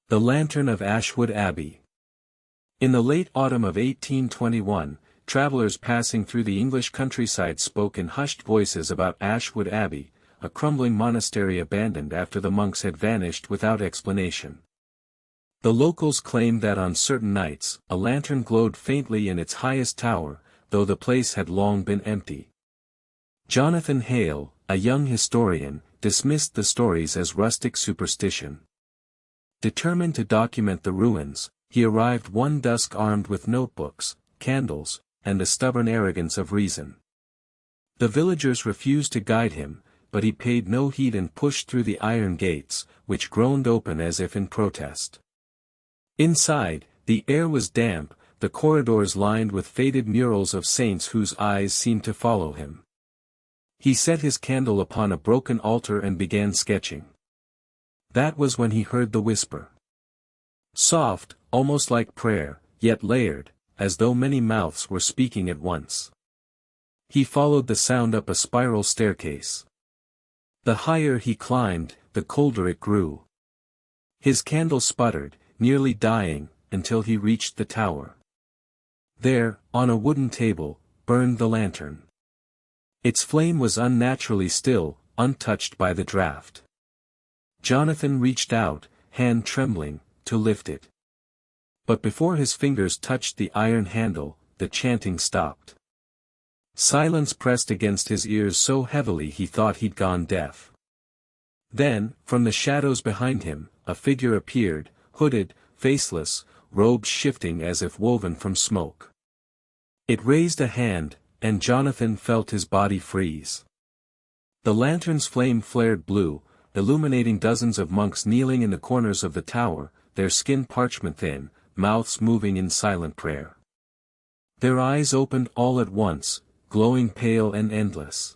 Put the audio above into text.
The Lantern of Ashwood Abbey. In the late autumn of 1821, travellers passing through the English countryside spoke in hushed voices about Ashwood Abbey, a crumbling monastery abandoned after the monks had vanished without explanation. The locals claimed that on certain nights, a lantern glowed faintly in its highest tower, though the place had long been empty. Jonathan Hale, a young historian, dismissed the stories as rustic superstition. Determined to document the ruins, he arrived one dusk armed with notebooks, candles, and the stubborn arrogance of reason. The villagers refused to guide him, but he paid no heed and pushed through the iron gates, which groaned open as if in protest. Inside, the air was damp, the corridors lined with faded murals of saints whose eyes seemed to follow him. He set his candle upon a broken altar and began sketching. That was when he heard the whisper. Soft, almost like prayer, yet layered, as though many mouths were speaking at once. He followed the sound up a spiral staircase. The higher he climbed, the colder it grew. His candle sputtered, nearly dying, until he reached the tower. There, on a wooden table, burned the lantern. Its flame was unnaturally still, untouched by the draught. Jonathan reached out, hand trembling, to lift it. But before his fingers touched the iron handle, the chanting stopped. Silence pressed against his ears so heavily he thought he'd gone deaf. Then, from the shadows behind him, a figure appeared, hooded, faceless, robes shifting as if woven from smoke. It raised a hand, and Jonathan felt his body freeze. The lantern's flame flared blue, illuminating dozens of monks kneeling in the corners of the tower, their skin parchment thin, mouths moving in silent prayer. Their eyes opened all at once, glowing pale and endless.